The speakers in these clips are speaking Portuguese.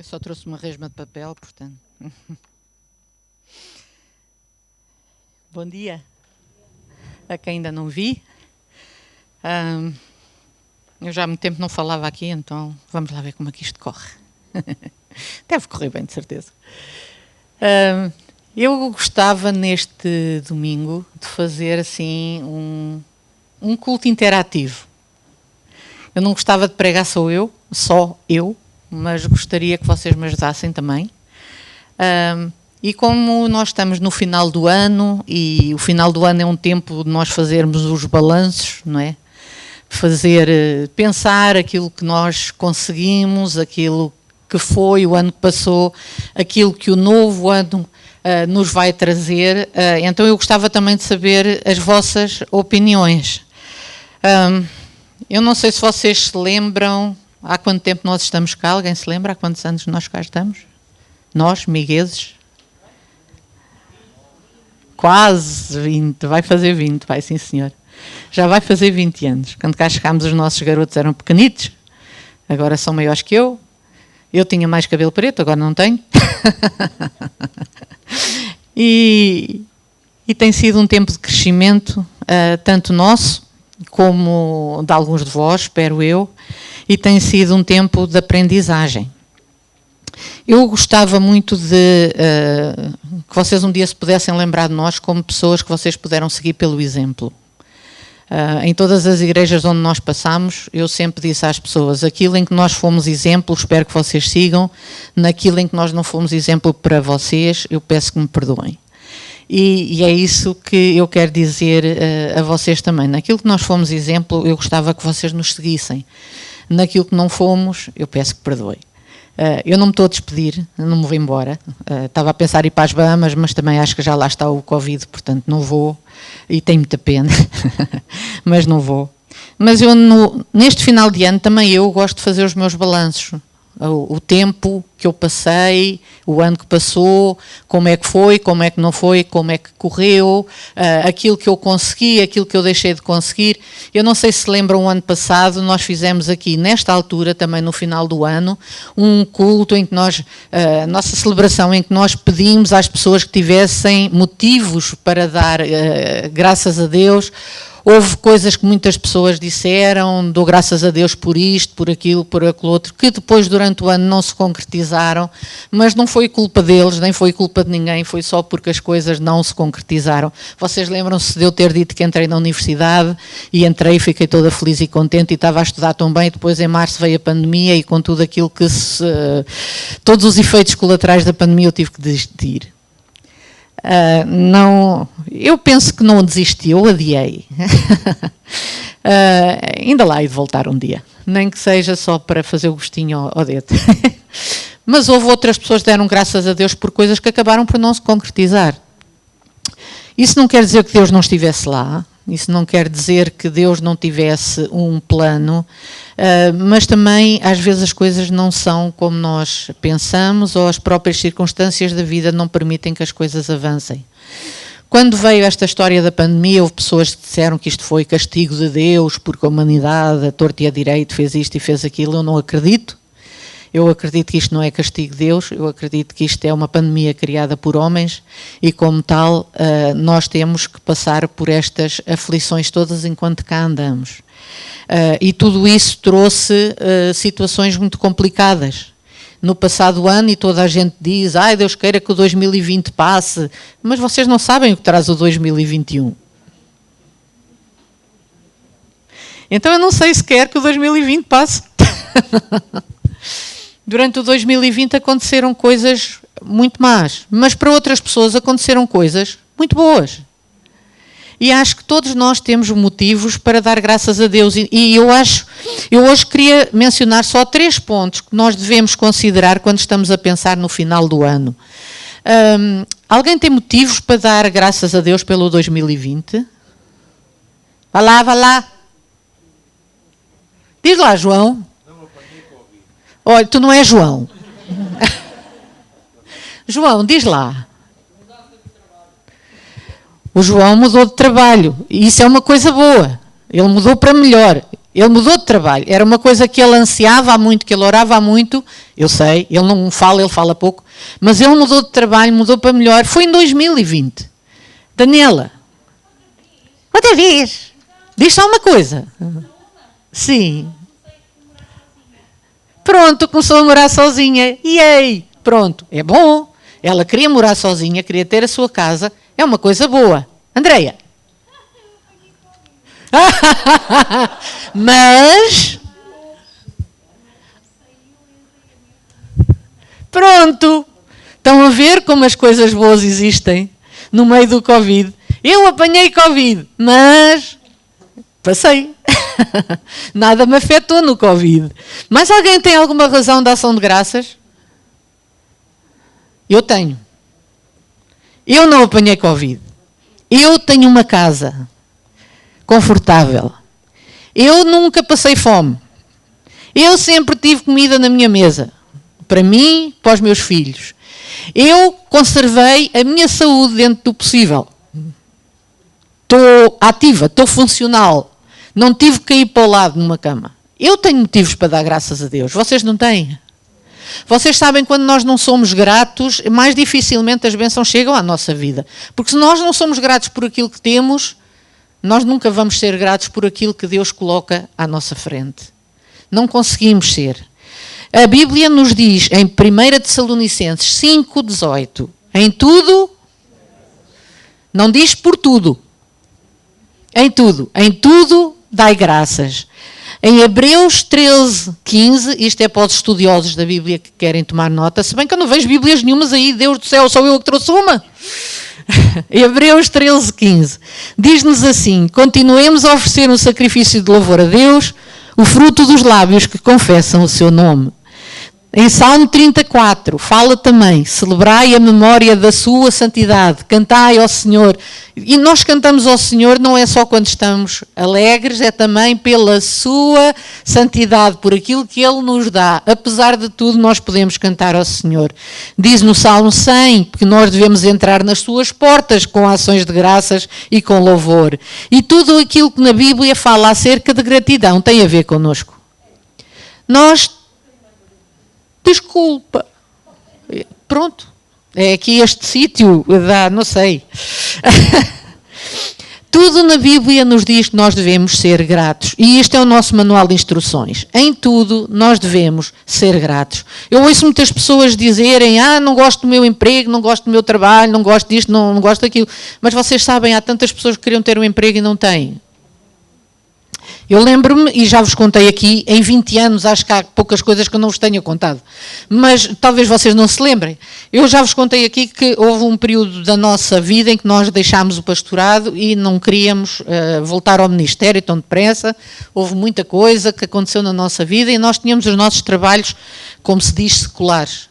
Eu só trouxe uma resma de papel, portanto. Bom dia a quem ainda não vi. Eu já há muito tempo não falava aqui, então vamos lá ver como é que isto corre. Deve correr bem, de certeza. Eu gostava neste domingo de fazer assim um culto interativo. Eu não gostava de pregar só eu, mas gostaria que vocês me ajudassem também. E como nós estamos no final do ano, e o final do ano é um tempo de nós fazermos os balanços, não é? Pensar aquilo que nós conseguimos, aquilo que foi o ano que passou, aquilo que o novo ano nos vai trazer. Então eu gostava também de saber as vossas opiniões. Eu não sei se vocês se lembram há quanto tempo nós estamos cá. Alguém se lembra há quantos anos nós cá estamos? Nós, migueses? Quase 20, vai fazer 20, vai sim senhor. Já vai fazer 20 anos. Quando cá chegámos, os nossos garotos eram pequenitos, agora são maiores que eu. Eu tinha mais cabelo preto, agora não tenho. E tem sido um tempo de crescimento, tanto nosso, como de alguns de vós, espero eu, e tem sido um tempo de aprendizagem. Eu gostava muito de que vocês um dia se pudessem lembrar de nós como pessoas que vocês puderam seguir pelo exemplo. Em todas as igrejas onde nós passamos, eu sempre disse às pessoas, aquilo em que nós fomos exemplo, espero que vocês sigam, naquilo em que nós não fomos exemplo para vocês, eu peço que me perdoem. E é isso que eu quero dizer a vocês também. Naquilo que nós fomos exemplo, eu gostava que vocês nos seguissem. Naquilo que não fomos, eu peço que perdoem. Eu não me estou a despedir, não me vou embora. Estava a pensar em ir para as Bahamas, mas também acho que já lá está o Covid, portanto não vou, e tenho muita pena, mas não vou. Mas eu, neste final de ano, também eu gosto de fazer os meus balanços. O tempo que eu passei, o ano que passou, como é que foi, como é que não foi, como é que correu, aquilo que eu consegui, aquilo que eu deixei de conseguir. Eu não sei se lembram, o ano passado nós fizemos aqui, nesta altura, também no final do ano, um culto em que a nossa celebração, em que nós pedimos às pessoas que tivessem motivos para dar graças a Deus. Houve coisas que muitas pessoas disseram, dou graças a Deus por isto, por aquilo, por aquilo outro, que depois durante o ano não se concretizaram, mas não foi culpa deles, nem foi culpa de ninguém, foi só porque as coisas não se concretizaram. Vocês lembram-se de eu ter dito que entrei na universidade, e entrei, fiquei toda feliz e contente, e estava a estudar tão bem, depois em março veio a pandemia, e com tudo aquilo que todos os efeitos colaterais da pandemia eu tive que desistir. Eu penso que não desisti, eu adiei. Ainda lá hei de voltar um dia, nem que seja só para fazer o gostinho ao dedo. Mas houve outras pessoas que deram graças a Deus por coisas que acabaram por não se concretizar. Isso não quer dizer que Deus não estivesse lá, isso não quer dizer que Deus não tivesse um plano, mas também às vezes as coisas não são como nós pensamos, ou as próprias circunstâncias da vida não permitem que as coisas avancem. Quando veio esta história da pandemia, houve pessoas que disseram que isto foi castigo de Deus, porque a humanidade, a torto e a direito, fez isto e fez aquilo. Eu não acredito. Eu acredito que isto não é castigo de Deus, eu acredito que isto é uma pandemia criada por homens e, como tal, nós temos que passar por estas aflições todas enquanto cá andamos. E tudo isso trouxe situações muito complicadas. No passado ano, e toda a gente diz, ai, Deus queira que o 2020 passe, mas vocês não sabem o que traz o 2021. Então eu não sei se quer que o 2020 passe. Durante o 2020 aconteceram coisas muito más, mas para outras pessoas aconteceram coisas muito boas. E acho que todos nós temos motivos para dar graças a Deus. E eu hoje queria mencionar só 3 pontos que nós devemos considerar quando estamos a pensar no final do ano. Alguém tem motivos para dar graças a Deus pelo 2020? Vá lá. Diz lá, João. Olha, tu não és João. João, diz lá. O João mudou de trabalho. E isso é uma coisa boa. Ele mudou para melhor. Ele mudou de trabalho. Era uma coisa que ele ansiava há muito, que ele orava há muito. Eu sei, ele não fala, ele fala pouco. Mas ele mudou de trabalho, mudou para melhor. Foi em 2020. Daniela. Outra vez. Diz só uma coisa. Sim. Pronto, começou a morar sozinha. E aí? Pronto, é bom. Ela queria morar sozinha, queria ter a sua casa. É uma coisa boa. Andreia. Mas... Pronto. Estão a ver como as coisas boas existem no meio do Covid. Eu apanhei Covid, mas passei. Nada me afetou no Covid. Mas alguém tem alguma razão de ação de graças? Eu tenho. Eu não apanhei Covid. Eu tenho uma casa confortável. Eu nunca passei fome. Eu sempre tive comida na minha mesa. Para mim, para os meus filhos. Eu conservei a minha saúde dentro do possível. Estou ativa, estou funcional. Não tive que cair para o lado numa cama. Eu tenho motivos para dar graças a Deus. Vocês não têm? Vocês sabem, quando nós não somos gratos, mais dificilmente as bênçãos chegam à nossa vida. Porque se nós não somos gratos por aquilo que temos, nós nunca vamos ser gratos por aquilo que Deus coloca à nossa frente. Não conseguimos ser. A Bíblia nos diz, em 1 Tessalonicenses 5,18, em tudo, não diz por tudo, em tudo dai graças. Em Hebreus 13,15, isto é para os estudiosos da Bíblia que querem tomar nota, se bem que eu não vejo Bíblias nenhumas aí, Deus do céu, sou eu que trouxe uma. Hebreus 13,15, diz-nos assim: continuemos a oferecer um sacrifício de louvor a Deus, o fruto dos lábios que confessam o seu nome. Em Salmo 34, fala também, celebrai a memória da sua santidade, cantai ao Senhor. E nós cantamos ao Senhor não é só quando estamos alegres, é também pela sua santidade, por aquilo que Ele nos dá. Apesar de tudo, nós podemos cantar ao Senhor. Diz no Salmo 100 que nós devemos entrar nas suas portas com ações de graças e com louvor. E tudo aquilo que na Bíblia fala acerca de gratidão tem a ver connosco. Nós... Desculpa. Pronto. É aqui este sítio, não sei. Tudo na Bíblia nos diz que nós devemos ser gratos. E este é o nosso manual de instruções. Em tudo nós devemos ser gratos. Eu ouço muitas pessoas dizerem, não gosto do meu emprego, não gosto do meu trabalho, não gosto disto, não gosto daquilo. Mas vocês sabem, há tantas pessoas que queriam ter um emprego e não têm. Eu lembro-me, e já vos contei aqui, em 20 anos, acho que há poucas coisas que eu não vos tenha contado, mas talvez vocês não se lembrem. Eu já vos contei aqui que houve um período da nossa vida em que nós deixámos o pastorado e não queríamos voltar ao ministério tão depressa. Houve muita coisa que aconteceu na nossa vida e nós tínhamos os nossos trabalhos, como se diz, seculares.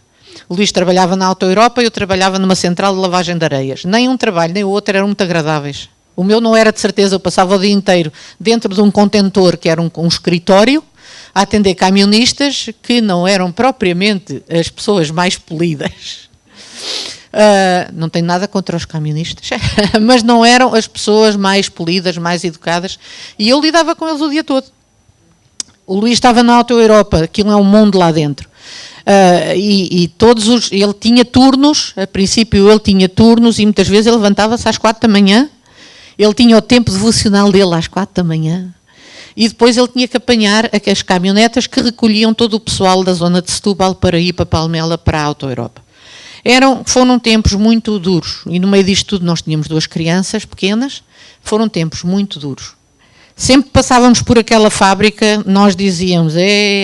O Luís trabalhava na Auto Europa e eu trabalhava numa central de lavagem de areias. Nem um trabalho, nem o outro eram muito agradáveis. O meu não era de certeza, eu passava o dia inteiro dentro de um contentor que era um escritório, a atender camionistas que não eram propriamente as pessoas mais polidas. Não tenho nada contra os camionistas, mas não eram as pessoas mais polidas, mais educadas, e eu lidava com eles o dia todo. O Luís estava na Auto Europa, aquilo é um mundo lá dentro. Ele tinha turnos, a princípio ele tinha turnos e muitas vezes ele levantava-se às 4 da manhã. Ele tinha o tempo devocional dele às 4 da manhã e depois ele tinha que apanhar as caminhonetas que recolhiam todo o pessoal da zona de Setúbal para ir para Palmela, para a Auto Europa. Foram tempos muito duros e no meio disto tudo nós tínhamos 2 crianças pequenas, foram tempos muito duros. Sempre que passávamos por aquela fábrica, nós dizíamos,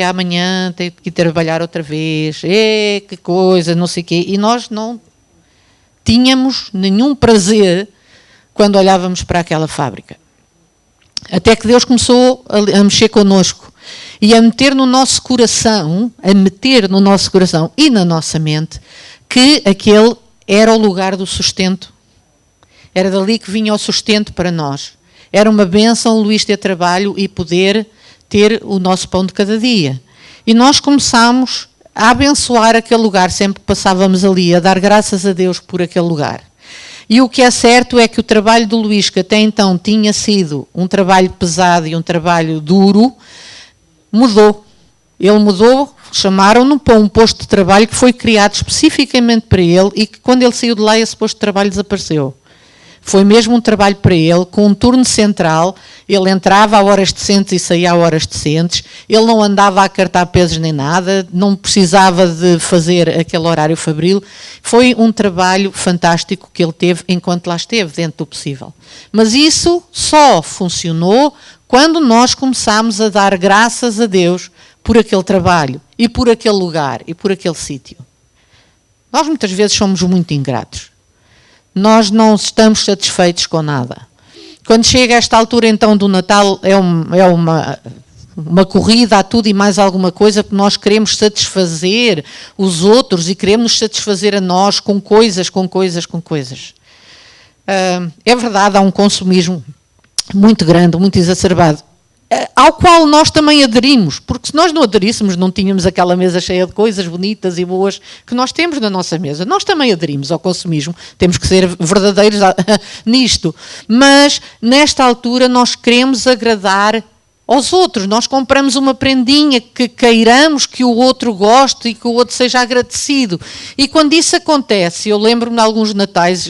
amanhã tenho que ir trabalhar outra vez, que coisa, não sei o quê, e nós não tínhamos nenhum prazer quando olhávamos para aquela fábrica. Até que Deus começou a mexer connosco e a meter no nosso coração e na nossa mente que aquele era o lugar do sustento. Era dali que vinha o sustento para nós. Era uma bênção o Luís ter trabalho e poder ter o nosso pão de cada dia. E nós começámos a abençoar aquele lugar sempre que passávamos ali, a dar graças a Deus por aquele lugar. E o que é certo é que o trabalho do Luís, que até então tinha sido um trabalho pesado e um trabalho duro, mudou. Ele mudou, chamaram-no para um posto de trabalho que foi criado especificamente para ele e que quando ele saiu de lá esse posto de trabalho desapareceu. Foi mesmo um trabalho para ele, com um turno central, ele entrava a horas decentes e saía a horas decentes, ele não andava a cartar pesos nem nada, não precisava de fazer aquele horário fabril. Foi um trabalho fantástico que ele teve enquanto lá esteve, dentro do possível. Mas isso só funcionou quando nós começámos a dar graças a Deus por aquele trabalho, e por aquele lugar, e por aquele sítio. Nós muitas vezes somos muito ingratos. Nós não estamos satisfeitos com nada. Quando chega esta altura então do Natal, é uma corrida a tudo e mais alguma coisa, porque nós queremos satisfazer os outros e queremos nos satisfazer a nós com coisas. É verdade, há um consumismo muito grande, muito exacerbado, ao qual nós também aderimos, porque se nós não aderíssemos, não tínhamos aquela mesa cheia de coisas bonitas e boas que nós temos na nossa mesa. Nós também aderimos ao consumismo, temos que ser verdadeiros nisto, mas nesta altura nós queremos agradar aos outros. Nós compramos uma prendinha que queiramos que o outro goste e que o outro seja agradecido. E quando isso acontece, eu lembro-me de alguns natais,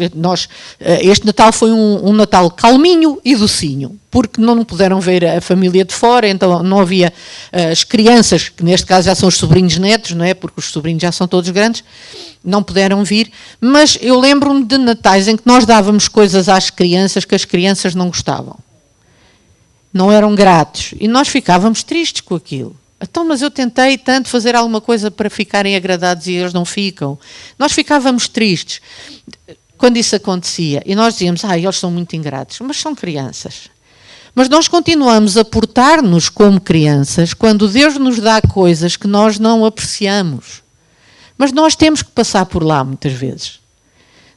este Natal foi um Natal calminho e docinho, porque não puderam ver a família de fora, então não havia as crianças, que neste caso já são os sobrinhos netos, não é? Porque os sobrinhos já são todos grandes, não puderam vir, mas eu lembro-me de natais em que nós dávamos coisas às crianças que as crianças não gostavam. Não eram gratos. E nós ficávamos tristes com aquilo. Então, mas eu tentei tanto fazer alguma coisa para ficarem agradados e eles não ficam. Nós ficávamos tristes quando isso acontecia. E nós dizíamos, eles são muito ingratos. Mas são crianças. Mas nós continuamos a portar-nos como crianças quando Deus nos dá coisas que nós não apreciamos. Mas nós temos que passar por lá muitas vezes.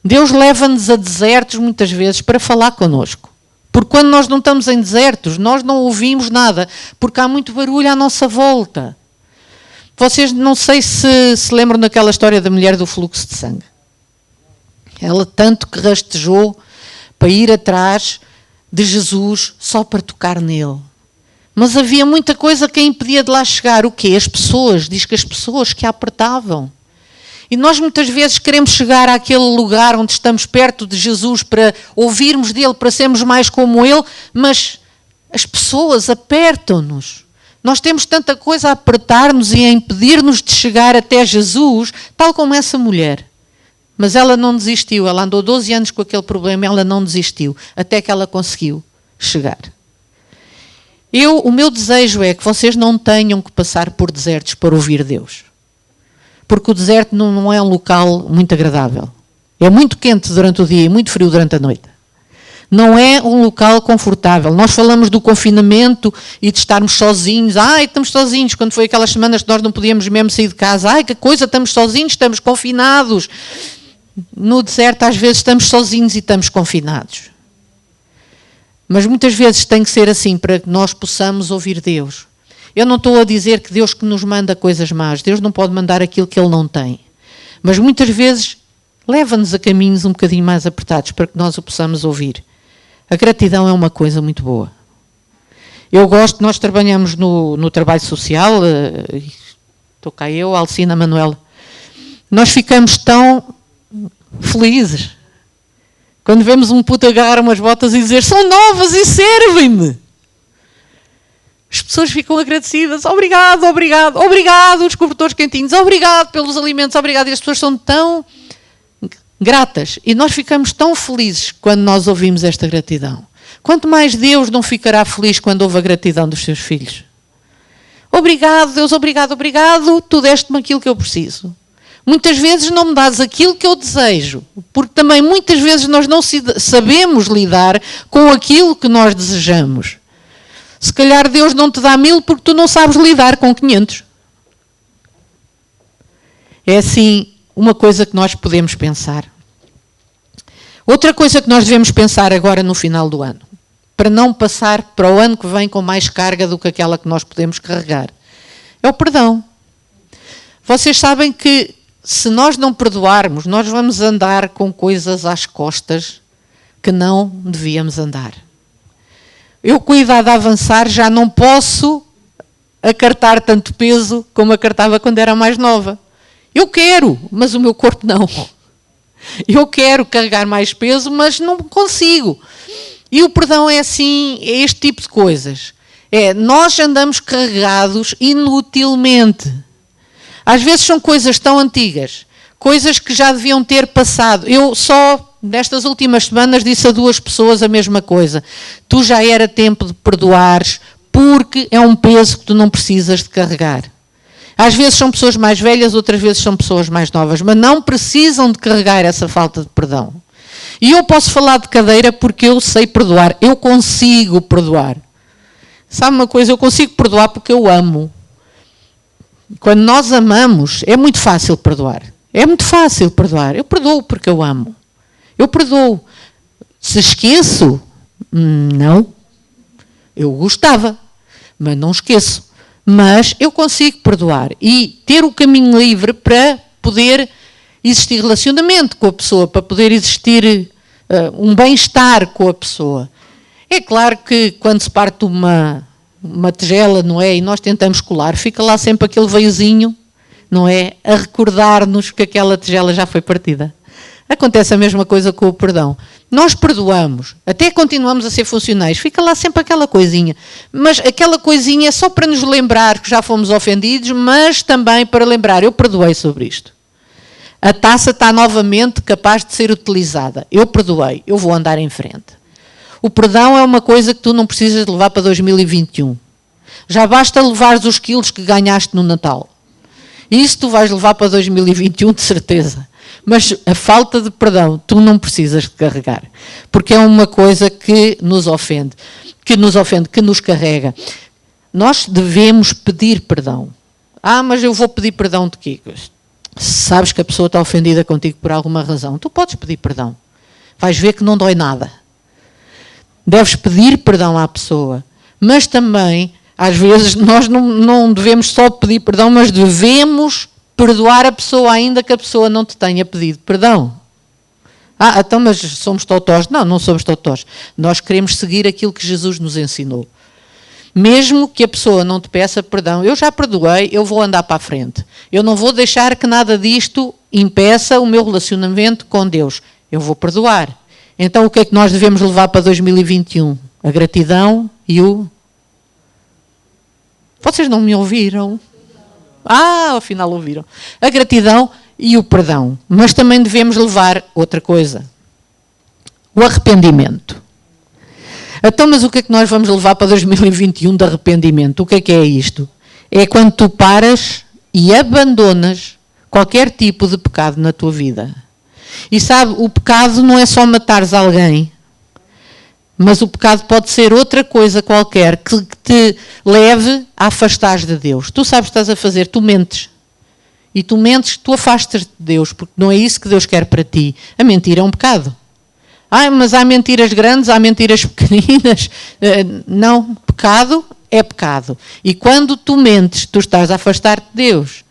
Deus leva-nos a desertos muitas vezes para falar connosco. Porque quando nós não estamos em desertos, nós não ouvimos nada, porque há muito barulho à nossa volta. Vocês não sei se lembram daquela história da mulher do fluxo de sangue. Ela tanto que rastejou para ir atrás de Jesus só para tocar nele. Mas havia muita coisa que a impedia de lá chegar. O quê? As pessoas, diz que as pessoas que a apertavam. E nós muitas vezes queremos chegar àquele lugar onde estamos perto de Jesus para ouvirmos dele, para sermos mais como ele, mas as pessoas apertam-nos. Nós temos tanta coisa a apertar-nos e a impedir-nos de chegar até Jesus, tal como essa mulher. Mas ela não desistiu, ela andou 12 anos com aquele problema, ela não desistiu, até que ela conseguiu chegar. O meu desejo é que vocês não tenham que passar por desertos para ouvir Deus. Porque o deserto não é um local muito agradável. É muito quente durante o dia e muito frio durante a noite. Não é um local confortável. Nós falamos do confinamento e de estarmos sozinhos. Estamos sozinhos, quando foi aquelas semanas que nós não podíamos mesmo sair de casa. Que coisa, estamos sozinhos, estamos confinados. No deserto, às vezes, estamos sozinhos e estamos confinados. Mas muitas vezes tem que ser assim para que nós possamos ouvir Deus. Eu não estou a dizer que Deus que nos manda coisas más. Deus não pode mandar aquilo que Ele não tem. Mas muitas vezes leva-nos a caminhos um bocadinho mais apertados para que nós o possamos ouvir. A gratidão é uma coisa muito boa. Eu gosto, nós trabalhamos no trabalho social, estou cá eu, a Alcina, a Manuela. Nós ficamos tão felizes quando vemos um puto agarrar umas botas e dizer são novas e servem-me. As pessoas ficam agradecidas. Obrigado, obrigado, obrigado, os cobertores quentinhos, obrigado pelos alimentos, obrigado. E as pessoas são tão gratas. E nós ficamos tão felizes quando nós ouvimos esta gratidão. Quanto mais Deus não ficará feliz quando ouve a gratidão dos seus filhos. Obrigado, Deus, obrigado, obrigado, tu deste-me aquilo que eu preciso. Muitas vezes não me dás aquilo que eu desejo, porque também muitas vezes nós não sabemos lidar com aquilo que nós desejamos. Se calhar Deus não te dá 1000 porque tu não sabes lidar com 500. É assim uma coisa que nós podemos pensar. Outra coisa que nós devemos pensar agora no final do ano, para não passar para o ano que vem com mais carga do que aquela que nós podemos carregar, é o perdão. Vocês sabem que se nós não perdoarmos, nós vamos andar com coisas às costas que não devíamos andar. Eu, com a idade a avançar, já não posso acartar tanto peso como acartava quando era mais nova. Eu quero, mas o meu corpo não. Eu quero carregar mais peso, mas não consigo. E o perdão é assim, é este tipo de coisas. Nós andamos carregados inutilmente. Às vezes são coisas tão antigas, coisas que já deviam ter passado. Eu só, nestas últimas semanas, disse a 2 pessoas a mesma coisa. Tu já era tempo de perdoares, porque é um peso que tu não precisas de carregar. Às vezes são pessoas mais velhas, outras vezes são pessoas mais novas, mas não precisam de carregar essa falta de perdão. E eu posso falar de cadeira porque eu sei perdoar, eu consigo perdoar. Sabe uma coisa, eu consigo perdoar porque eu amo. Quando nós amamos, é muito fácil perdoar. É muito fácil perdoar. Eu perdoo porque eu amo. Eu perdoo. Se esqueço, não. Eu gostava, mas não esqueço. Mas eu consigo perdoar e ter o caminho livre para poder existir relacionamento com a pessoa, para poder existir um bem-estar com a pessoa. É claro que quando se parte uma tigela, não é, e nós tentamos colar, fica lá sempre aquele veiozinho, não é, a recordar-nos que aquela tigela já foi partida. Acontece a mesma coisa com o perdão. Nós perdoamos, até continuamos a ser funcionais, fica lá sempre aquela coisinha. Mas aquela coisinha é só para nos lembrar que já fomos ofendidos, mas também para lembrar, eu perdoei sobre isto. A taça está novamente capaz de ser utilizada. Eu perdoei, eu vou andar em frente. O perdão é uma coisa que tu não precisas de levar para 2021. Já basta levares os quilos que ganhaste no Natal. Isso tu vais levar para 2021 de certeza. Mas a falta de perdão, tu não precisas de carregar. Porque é uma coisa que nos ofende, que nos carrega. Nós devemos pedir perdão. Mas eu vou pedir perdão de quê? Se sabes que a pessoa está ofendida contigo por alguma razão, tu podes pedir perdão. Vais ver que não dói nada. Deves pedir perdão à pessoa. Mas também, às vezes, nós não devemos só pedir perdão, mas devemos perdoar a pessoa ainda que a pessoa não te tenha pedido perdão. Então, mas somos totós? Não, não somos totós. Nós queremos seguir aquilo que Jesus nos ensinou. Mesmo que a pessoa não te peça perdão, eu já perdoei, eu vou andar para a frente. Eu não vou deixar que nada disto impeça o meu relacionamento com Deus. Eu vou perdoar. Então, o que é que nós devemos levar para 2021? A gratidão e o... Vocês não me ouviram? Afinal ouviram. A gratidão e o perdão. Mas também devemos levar outra coisa. O arrependimento. Então, mas o que é que nós vamos levar para 2021 de arrependimento? O que é isto? É quando tu paras e abandonas qualquer tipo de pecado na tua vida. E sabe, o pecado não é só matares alguém, mas o pecado pode ser outra coisa qualquer que te leve a afastar-te de Deus. Tu sabes o que estás a fazer, tu mentes. E tu mentes, tu afastas-te de Deus, porque não é isso que Deus quer para ti. A mentira é um pecado. Mas há mentiras grandes, há mentiras pequeninas. Não, pecado é pecado. E quando tu mentes, tu estás a afastar-te de Deus.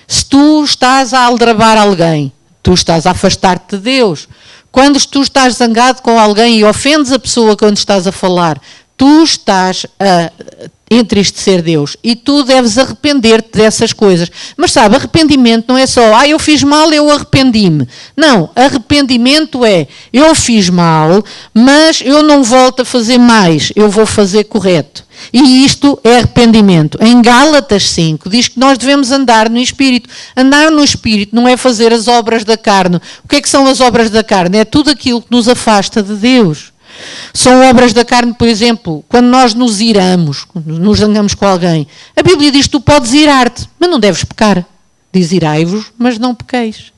Se tu estás a aldrabar alguém, tu estás a afastar-te de Deus. Quando tu estás zangado com alguém e ofendes a pessoa quando estás a falar, tu estás a entristecer Deus. E tu deves arrepender-te dessas coisas. Mas sabe, arrependimento não é só, eu fiz mal, eu arrependi-me. Não, arrependimento é, eu fiz mal, mas eu não volto a fazer mais, eu vou fazer correto. E isto é arrependimento. Em Gálatas 5 diz que nós devemos andar no Espírito. Andar no Espírito não é fazer as obras da carne. O que é que são as obras da carne? É tudo aquilo que nos afasta de Deus. São obras da carne, por exemplo, quando nós nos iramos, nos zangamos com alguém. A Bíblia diz que tu podes irar-te, mas não deves pecar. Diz irai-vos, mas não pequeis.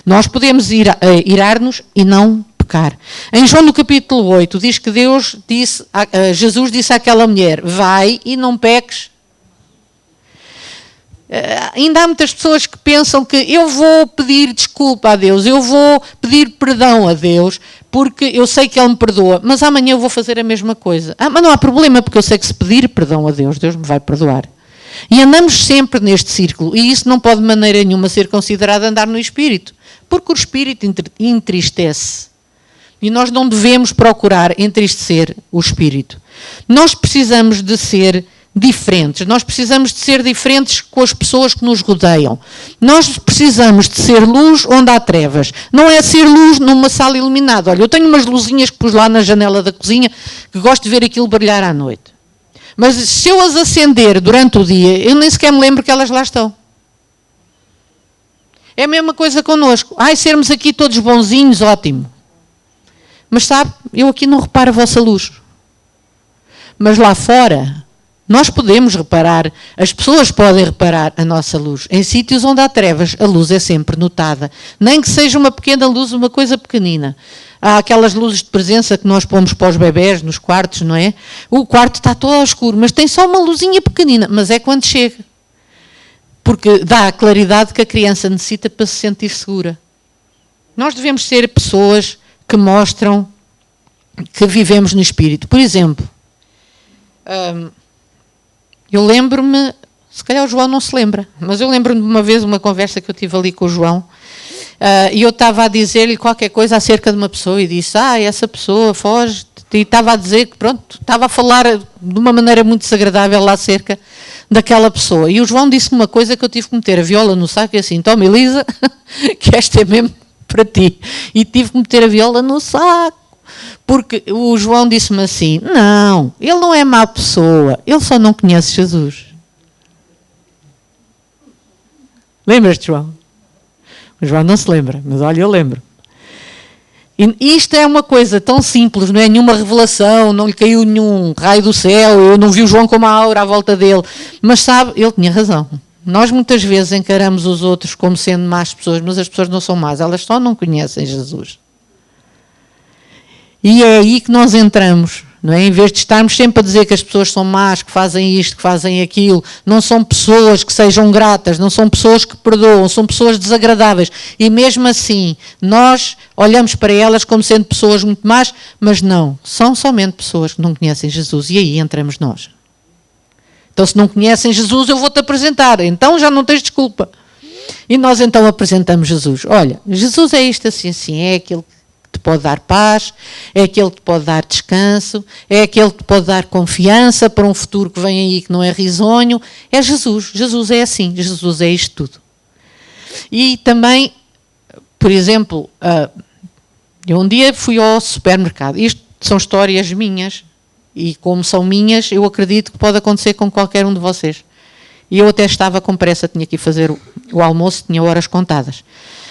Nós podemos irar-nos e não pecar. Em João no capítulo 8 diz que Jesus disse àquela mulher, vai e não peques. Ainda há muitas pessoas que pensam que eu vou pedir desculpa a Deus, eu vou pedir perdão a Deus, porque eu sei que Ele me perdoa, mas amanhã eu vou fazer a mesma coisa. Mas não há problema, porque eu sei que se pedir perdão a Deus, Deus me vai perdoar. E andamos sempre neste círculo. E isso não pode de maneira nenhuma ser considerado andar no espírito. Porque o espírito entristece. E nós não devemos procurar entristecer o espírito. Nós precisamos de ser diferentes. Nós precisamos de ser diferentes com as pessoas que nos rodeiam. Nós precisamos de ser luz onde há trevas. Não é ser luz numa sala iluminada. Olha, eu tenho umas luzinhas que pus lá na janela da cozinha que gosto de ver aquilo brilhar à noite. Mas se eu as acender durante o dia, eu nem sequer me lembro que elas lá estão. É a mesma coisa connosco. Ai, sermos aqui todos bonzinhos, ótimo. Mas sabe, eu aqui não reparo a vossa luz. Mas lá fora, nós podemos reparar, as pessoas podem reparar a nossa luz. Em sítios onde há trevas, a luz é sempre notada. Nem que seja uma pequena luz, uma coisa pequenina. Há aquelas luzes de presença que nós pomos para os bebés nos quartos, não é? O quarto está todo ao escuro, mas tem só uma luzinha pequenina. Mas é quando chega. Porque dá a claridade que a criança necessita para se sentir segura. Nós devemos ser pessoas que mostram que vivemos no espírito. Por exemplo, eu lembro-me, se calhar o João não se lembra, mas eu lembro-me de uma vez uma conversa que eu tive ali com o João, e eu estava a dizer-lhe qualquer coisa acerca de uma pessoa e disse, essa pessoa foge, e estava a dizer que pronto, estava a falar de uma maneira muito desagradável lá acerca daquela pessoa. E o João disse-me uma coisa que eu tive que meter a viola no saco e assim, toma Elisa, que esta é mesmo para ti. E tive que meter a viola no saco. Porque o João disse-me assim, não, ele não é má pessoa, ele só não conhece Jesus. Lembras-te, João? O João não se lembra, mas olha, eu lembro. E isto é uma coisa tão simples, não é nenhuma revelação, não lhe caiu nenhum raio do céu, eu não vi o João com uma aura à volta dele. Mas sabe, ele tinha razão. Nós muitas vezes encaramos os outros como sendo más pessoas, mas as pessoas não são más, elas só não conhecem Jesus. E é aí que nós entramos, não é? Em vez de estarmos sempre a dizer que as pessoas são más, que fazem isto, que fazem aquilo, não são pessoas que sejam gratas, não são pessoas que perdoam, são pessoas desagradáveis. E mesmo assim, nós olhamos para elas como sendo pessoas muito más, mas não, são somente pessoas que não conhecem Jesus. E aí entramos nós. Então, se não conhecem Jesus, eu vou-te apresentar. Então já não tens desculpa. E nós então apresentamos Jesus. Olha, Jesus é isto assim, assim, é aquele que te pode dar paz, é aquele que te pode dar descanso, é aquele que te pode dar confiança para um futuro que vem aí que não é risonho. É Jesus. Jesus é assim. Jesus é isto tudo. E também, por exemplo, eu um dia fui ao supermercado. Isto são histórias minhas. E como são minhas, eu acredito que pode acontecer com qualquer um de vocês. E eu até estava com pressa, tinha que ir fazer o almoço, tinha horas contadas.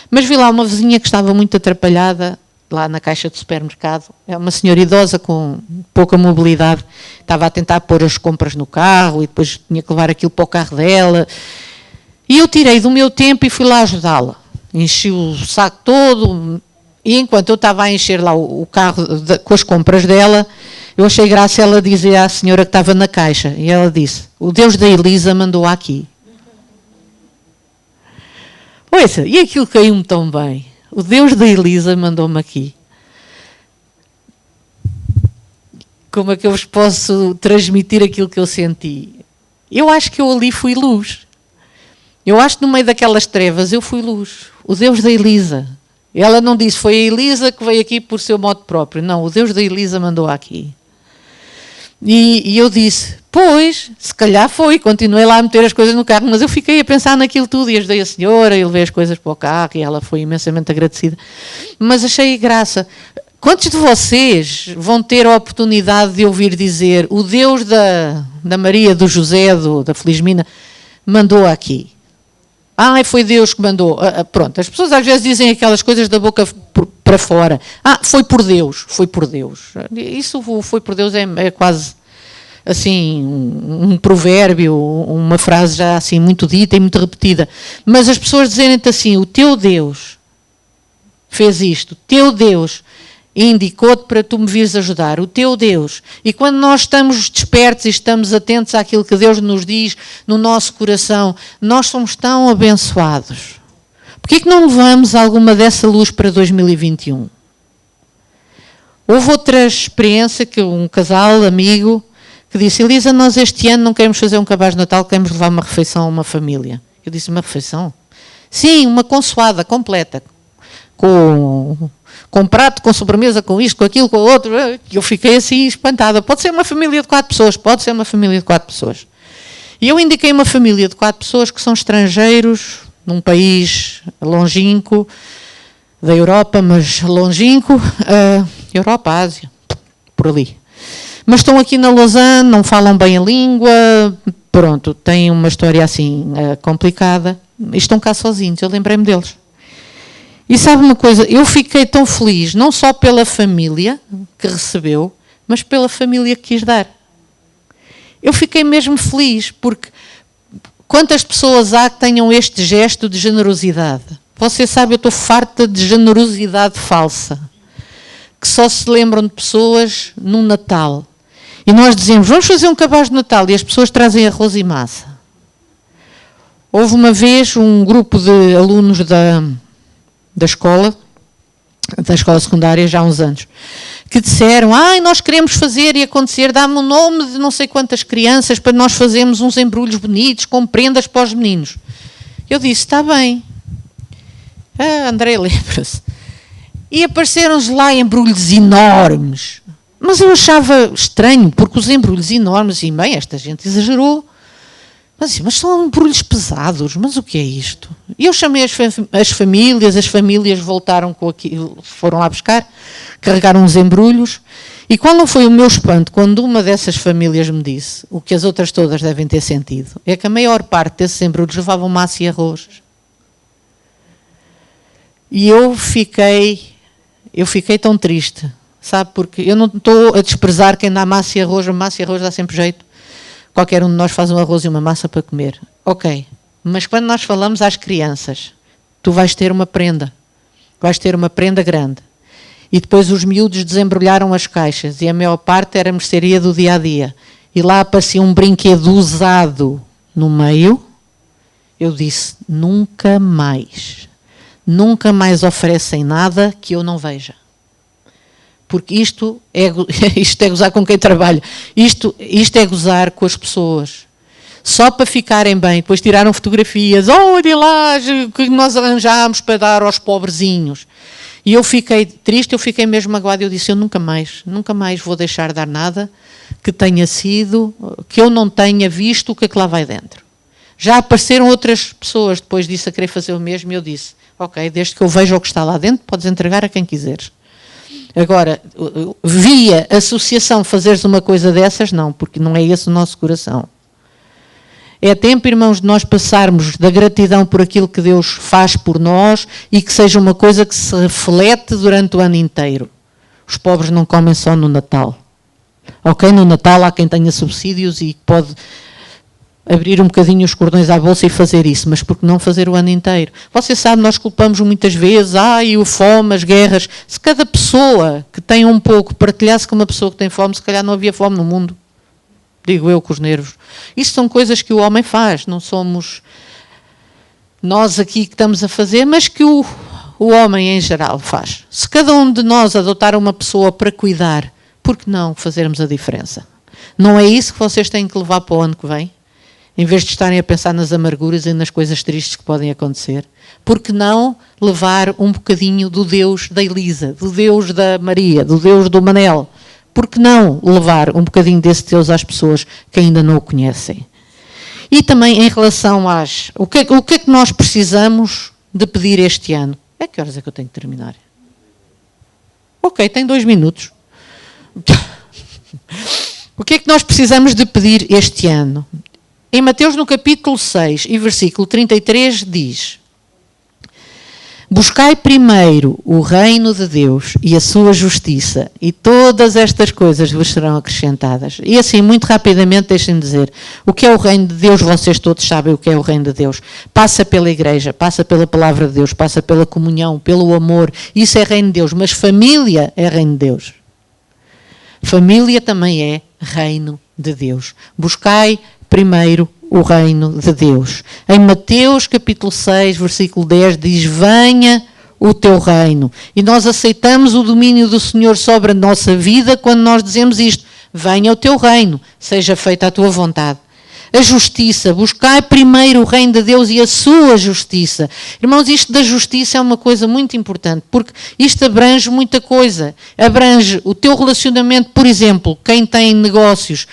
Mas vi lá uma vizinha que estava muito atrapalhada, lá na caixa do supermercado. É uma senhora idosa com pouca mobilidade. Estava a tentar pôr as compras no carro e depois tinha que levar aquilo para o carro dela. E eu tirei do meu tempo e fui lá ajudá-la. Enchi o saco todo e enquanto eu estava a encher lá o carro com as compras dela, eu achei graça ela dizer à senhora que estava na caixa. E ela disse, o Deus da Elisa mandou aqui. Ouça, e aquilo caiu-me tão bem. O Deus da Elisa mandou-me aqui. Como é que eu vos posso transmitir aquilo que eu senti? Eu acho que eu ali fui luz. Eu acho que no meio daquelas trevas eu fui luz. O Deus da Elisa. Ela não disse, foi a Elisa que veio aqui por seu modo próprio. Não, o Deus da Elisa mandou aqui. E eu disse, pois, se calhar foi. Continuei lá a meter as coisas no carro, mas eu fiquei a pensar naquilo tudo e ajudei a senhora, e levei as coisas para o carro e ela foi imensamente agradecida. Mas achei graça. Quantos de vocês vão ter a oportunidade de ouvir dizer o Deus da Maria, do José, da Felismina, mandou aqui? Foi Deus que mandou. Pronto, as pessoas às vezes dizem aquelas coisas da boca para fora. Foi por Deus, foi por Deus. Isso foi por Deus é quase assim um provérbio, uma frase já assim muito dita e muito repetida. Mas as pessoas dizem-te assim, o teu Deus fez isto, o teu Deus indicou-te para tu me vires ajudar, o teu Deus. E quando nós estamos despertos e estamos atentos àquilo que Deus nos diz no nosso coração, nós somos tão abençoados. Porquê que não levamos alguma dessa luz para 2021? Houve outra experiência que um casal amigo que que disse: Elisa, nós este ano não queremos fazer um cabaz de Natal, queremos levar uma refeição a uma família. Eu disse: uma refeição? Sim, uma consoada completa, com prato, com sobremesa, com isto, com aquilo, com o outro. Eu fiquei assim espantada. Pode ser uma família de 4 pessoas, pode ser uma família de 4 pessoas. E eu indiquei uma família de 4 pessoas que são estrangeiros, num país longínquo, da Europa, mas longínquo, Europa, Ásia, por ali. Mas estão aqui na Lausanne, não falam bem a língua, pronto, têm uma história assim complicada, e estão cá sozinhos. Eu lembrei-me deles. E sabe uma coisa, eu fiquei tão feliz, não só pela família que recebeu, mas pela família que quis dar. Eu fiquei mesmo feliz, porque quantas pessoas há que tenham este gesto de generosidade? Você sabe, eu estou farta de generosidade falsa, que só se lembram de pessoas no Natal. E nós dizemos: vamos fazer um cabaz de Natal, e as pessoas trazem arroz e massa. Houve uma vez um grupo de alunos da escola secundária, já há uns anos, que disseram: nós queremos fazer e acontecer, dá-me o nome de não sei quantas crianças para nós fazermos uns embrulhos bonitos com prendas para os meninos. Eu disse: está bem. André lembra-se. E apareceram-nos lá embrulhos enormes. Mas eu achava estranho, porque os embrulhos enormes, e bem, esta gente exagerou. Mas são embrulhos pesados, mas o que é isto? E eu chamei as famílias voltaram com aquilo, foram lá buscar, carregaram uns embrulhos, e qual não foi o meu espanto quando uma dessas famílias me disse, o que as outras todas devem ter sentido, é que a maior parte desses embrulhos levavam massa e arroz. E eu fiquei tão triste, sabe, porque eu não estou a desprezar quem dá massa e arroz dá sempre jeito. Qualquer um de nós faz um arroz e uma massa para comer. Ok, mas quando nós falamos às crianças, tu vais ter uma prenda grande. E depois os miúdos desembrulharam as caixas e a maior parte era mercearia do dia-a-dia. E lá aparecia um brinquedo usado no meio. Eu disse: nunca mais oferecem nada que eu não veja. Porque isto é gozar com quem trabalha. Isto é gozar com as pessoas. Só para ficarem bem. Depois tiraram fotografias. Olha lá o que nós arranjámos para dar aos pobrezinhos. E eu fiquei triste, eu fiquei mesmo magoada. Eu disse: eu nunca mais vou deixar de dar nada que eu não tenha visto o que é que lá vai dentro. Já apareceram outras pessoas depois disso a querer fazer o mesmo, e eu disse: ok, desde que eu veja o que está lá dentro, podes entregar a quem quiseres. Agora, via associação fazeres uma coisa dessas, não, porque não é esse o nosso coração. É tempo, irmãos, de nós passarmos da gratidão por aquilo que Deus faz por nós e que seja uma coisa que se reflete durante o ano inteiro. Os pobres não comem só no Natal. Ok, no Natal há quem tenha subsídios e pode abrir um bocadinho os cordões à bolsa e fazer isso, mas por que não fazer o ano inteiro? Você sabe, nós culpamos muitas vezes, o fome, as guerras. Se cada pessoa que tem um pouco partilhasse com uma pessoa que tem fome, se calhar não havia fome no mundo. Digo eu com os nervos. Isso são coisas que o homem faz, não somos nós aqui que estamos a fazer, mas que o homem em geral faz. Se cada um de nós adotar uma pessoa para cuidar, por que não fazermos a diferença? Não é isso que vocês têm que levar para o ano que vem? Em vez de estarem a pensar nas amarguras e nas coisas tristes que podem acontecer, por que não levar um bocadinho do Deus da Elisa, do Deus da Maria, do Deus do Manel? Por que não levar um bocadinho desse Deus às pessoas que ainda não o conhecem? E também em relação às... O que é que nós precisamos de pedir este ano? A que horas é que eu tenho que terminar? Ok, tem 2 minutos. O que é que nós precisamos de pedir este ano? Em Mateus, no capítulo 6 e versículo 33, diz: buscai primeiro o reino de Deus e a sua justiça, e todas estas coisas vos serão acrescentadas. E assim, muito rapidamente, deixem-me dizer, o que é o reino de Deus? Vocês todos sabem o que é o reino de Deus. Passa pela igreja, passa pela palavra de Deus, passa pela comunhão, pelo amor. Isso é reino de Deus, mas família é reino de Deus. Família também é reino de Deus. Buscai primeiro o reino de Deus. Em Mateus capítulo 6, versículo 10, diz: venha o teu reino. E nós aceitamos o domínio do Senhor sobre a nossa vida quando nós dizemos isto: venha o teu reino, seja feita a tua vontade. A justiça, buscar primeiro o reino de Deus e a sua justiça. Irmãos, isto da justiça é uma coisa muito importante, porque isto abrange muita coisa. Abrange o teu relacionamento, por exemplo, quem tem negócios,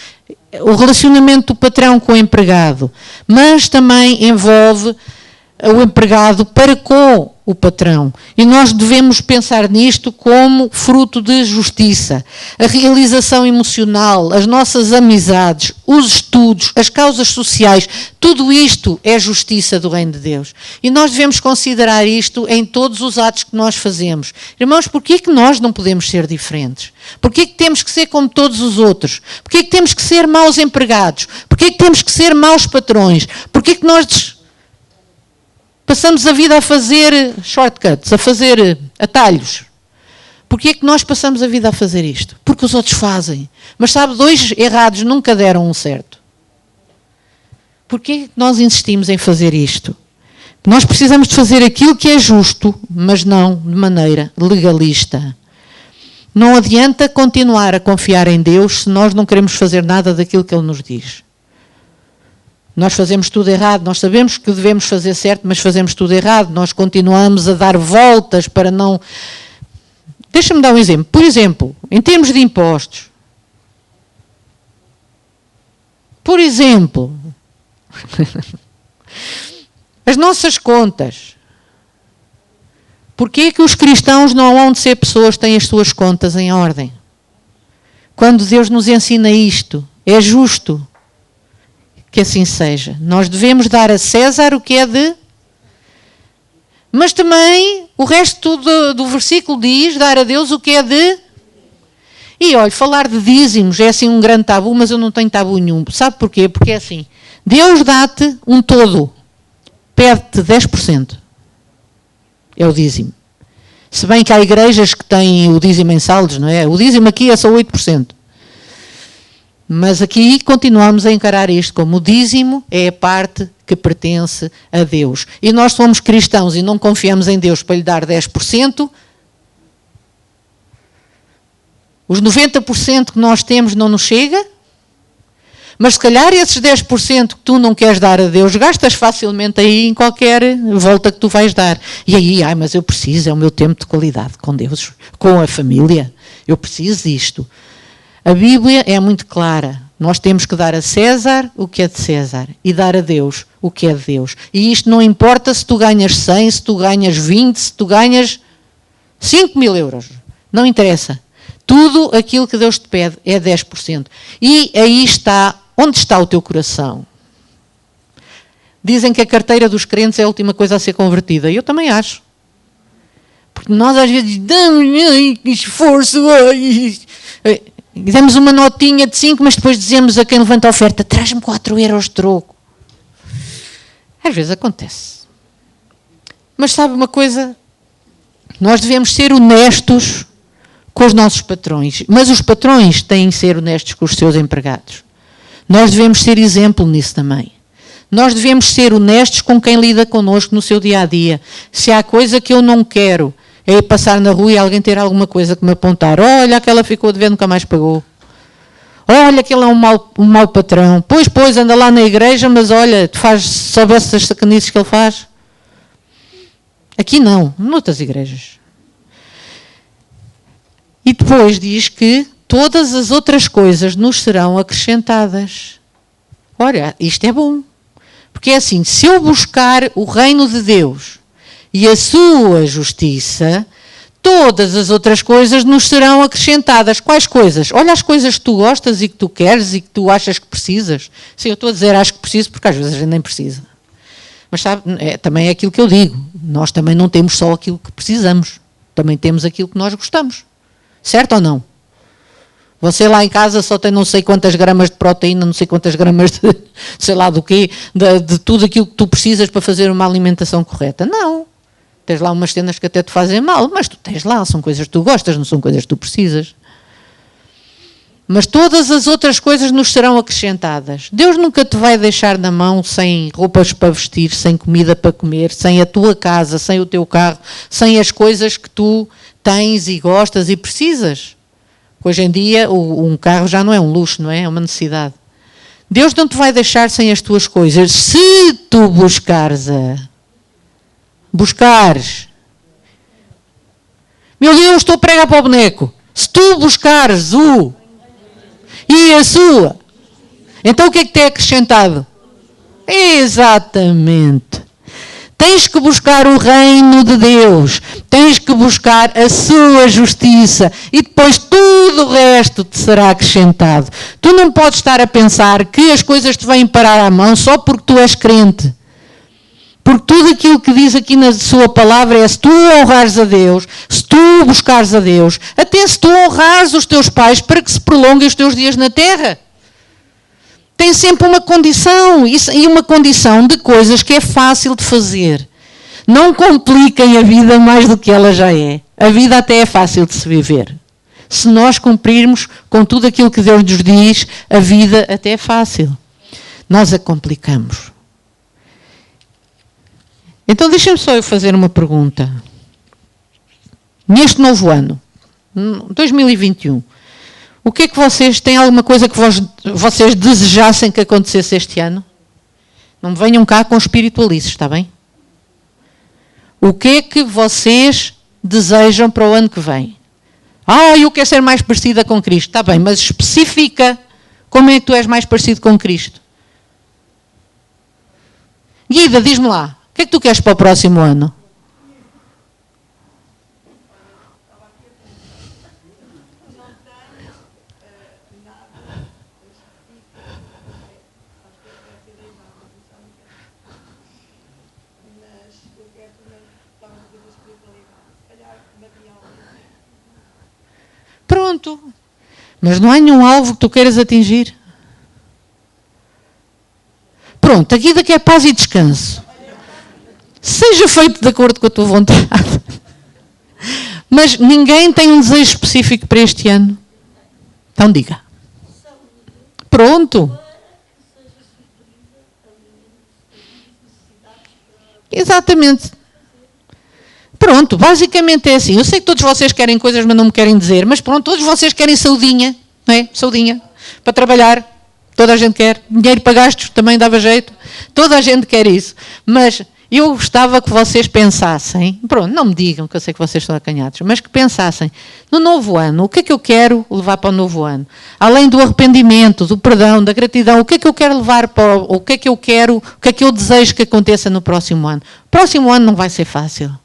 o relacionamento do patrão com o empregado, mas também envolve o empregado para com o patrão. E nós devemos pensar nisto como fruto de justiça. A realização emocional, as nossas amizades, os estudos, as causas sociais, tudo isto é justiça do reino de Deus. E nós devemos considerar isto em todos os atos que nós fazemos. Irmãos, porquê que nós não podemos ser diferentes? Porquê que temos que ser como todos os outros? Porquê que temos que ser maus empregados? Porquê que temos que ser maus patrões? Porquê que nós passamos a vida a fazer shortcuts, a fazer atalhos? Porquê é que nós passamos a vida a fazer isto? Porque os outros fazem. Mas sabe, 2 errados nunca deram um certo. Porquê é que nós insistimos em fazer isto? Nós precisamos de fazer aquilo que é justo, mas não de maneira legalista. Não adianta continuar a confiar em Deus se nós não queremos fazer nada daquilo que Ele nos diz. Nós fazemos tudo errado, nós sabemos que devemos fazer certo, mas fazemos tudo errado, nós continuamos a dar voltas para não... Deixa-me dar um exemplo. Por exemplo, em termos de impostos. Por exemplo, as nossas contas. Porquê é que os cristãos não hão de ser pessoas que têm as suas contas em ordem? Quando Deus nos ensina isto, é justo que assim seja. Nós devemos dar a César o que é de... Mas também o resto do versículo diz dar a Deus o que é de... E olha, falar de dízimos é assim um grande tabu, mas eu não tenho tabu nenhum. Sabe porquê? Porque é assim, Deus dá-te um todo, pede-te 10%. É o dízimo. Se bem que há igrejas que têm o dízimo em saldos, não é? O dízimo aqui é só 8%. Mas aqui continuamos a encarar isto como o dízimo é a parte que pertence a Deus. E nós somos cristãos e não confiamos em Deus para lhe dar 10%. Os 90% que nós temos não nos chega. Mas se calhar esses 10% que tu não queres dar a Deus, gastas facilmente aí em qualquer volta que tu vais dar. E aí, mas eu preciso, é o meu tempo de qualidade com Deus, com a família. Eu preciso disto. A Bíblia é muito clara. Nós temos que dar a César o que é de César e dar a Deus o que é de Deus. E isto não importa se tu ganhas 100, se tu ganhas 20, se tu ganhas 5.000 euros. Não interessa. Tudo aquilo que Deus te pede é 10%. E aí está, onde está o teu coração? Dizem que a carteira dos crentes é a última coisa a ser convertida. E eu também acho. Porque nós às vezes damos esforço, damos uma notinha de 5, mas depois dizemos a quem levanta a oferta, traz-me 4 euros de troco. Às vezes acontece. Mas sabe uma coisa? Nós devemos ser honestos com os nossos patrões, mas os patrões têm que ser honestos com os seus empregados. Nós devemos ser exemplo nisso também. Nós devemos ser honestos com quem lida connosco no seu dia-a-dia. Se há coisa que eu não quero, é ir passar na rua e alguém ter alguma coisa que me apontar. Olha, aquela ficou devendo, nunca mais pagou. Olha, aquele é um mau patrão. Pois, anda lá na igreja, mas olha, tu soubesse as sacanices que ele faz. Aqui não, noutras igrejas. E depois diz que todas as outras coisas nos serão acrescentadas. Olha, isto é bom. Porque é assim, se eu buscar o reino de Deus e a sua justiça, todas as outras coisas nos serão acrescentadas. Quais coisas? Olha as coisas que tu gostas e que tu queres e que tu achas que precisas. Sim, eu estou a dizer acho que preciso porque às vezes a gente nem precisa. Mas sabe, também é aquilo que eu digo. Nós também não temos só aquilo que precisamos. Também temos aquilo que nós gostamos. Certo ou não? Você lá em casa só tem não sei quantas gramas de proteína, não sei quantas gramas de sei lá do quê, de tudo aquilo que tu precisas para fazer uma alimentação correta. Não. Tens lá umas cenas que até te fazem mal, mas tu tens lá, são coisas que tu gostas, não são coisas que tu precisas. Mas todas as outras coisas nos serão acrescentadas. Deus nunca te vai deixar na mão sem roupas para vestir, sem comida para comer, sem a tua casa, sem o teu carro, sem as coisas que tu tens e gostas e precisas. Hoje em dia, um carro já não é um luxo, não é? É uma necessidade. Deus não te vai deixar sem as tuas coisas, se tu buscares. Meu Deus, estou a pregar para o boneco. Se tu buscares o e a sua, então o que é que te é acrescentado? Exatamente. Tens que buscar o reino de Deus, tens que buscar a sua justiça e depois tudo o resto te será acrescentado. Tu não podes estar a pensar que as coisas te vêm parar à mão só porque tu és crente. Porque tudo aquilo que diz aqui na sua palavra é: se tu honrares a Deus, se tu buscares a Deus, até se tu honrares os teus pais para que se prolonguem os teus dias na terra. Tem sempre uma condição, e uma condição de coisas que é fácil de fazer. Não compliquem a vida mais do que ela já é. A vida até é fácil de se viver. Se nós cumprirmos com tudo aquilo que Deus nos diz, a vida até é fácil. Nós a complicamos. Então deixem-me só eu fazer uma pergunta. Neste novo ano, 2021, o que é que vocês, têm alguma coisa que vocês desejassem que acontecesse este ano? Não me venham cá com espiritualices, está bem? O que é que vocês desejam para o ano que vem? Eu quero ser mais parecida com Cristo. Está bem, mas especifica como é que tu és mais parecido com Cristo. Guida, diz-me lá, o que é que tu queres para o próximo ano? Pronto. Mas não há nenhum alvo que tu queiras atingir. Pronto, aqui daqui é paz e descanso. Seja feito de acordo com a tua vontade. Mas ninguém tem um desejo específico para este ano. Então diga. Pronto. Exatamente. Pronto, basicamente é assim. Eu sei que todos vocês querem coisas, mas não me querem dizer. Mas pronto, todos vocês querem saudinha, não é? Saudinha. Para trabalhar. Toda a gente quer. Dinheiro para gastos também dava jeito. Toda a gente quer isso. Mas eu gostava que vocês pensassem, pronto, não me digam que eu sei que vocês estão acanhados, mas que pensassem no novo ano, o que é que eu quero levar para o novo ano? Além do arrependimento, do perdão, da gratidão, o que é que eu quero levar para o que é que eu quero, o que é que eu desejo que aconteça no próximo ano? O próximo ano não vai ser fácil.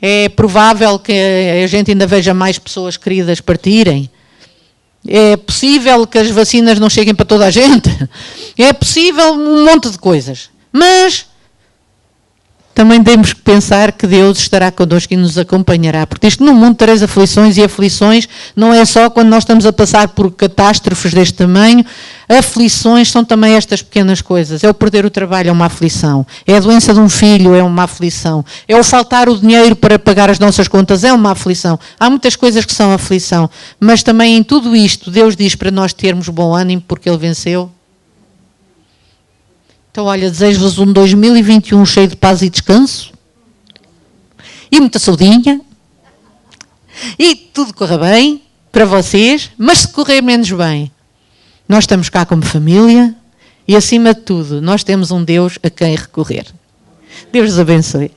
É provável que a gente ainda veja mais pessoas queridas partirem. É possível que as vacinas não cheguem para toda a gente. É possível um monte de coisas. Mas também temos que pensar que Deus estará connosco e nos acompanhará. Porque isto no mundo tereis aflições, e aflições não é só quando nós estamos a passar por catástrofes deste tamanho. Aflições são também estas pequenas coisas. É o perder o trabalho, é uma aflição. É a doença de um filho, é uma aflição. É o faltar o dinheiro para pagar as nossas contas, é uma aflição. Há muitas coisas que são aflição. Mas também em tudo isto, Deus diz para nós termos bom ânimo porque Ele venceu. Então, olha, desejo-vos um 2021 cheio de paz e descanso. E muita saudinha. E tudo corra bem para vocês. Mas se correr menos bem, nós estamos cá como família. E, acima de tudo, nós temos um Deus a quem recorrer. Deus os abençoe.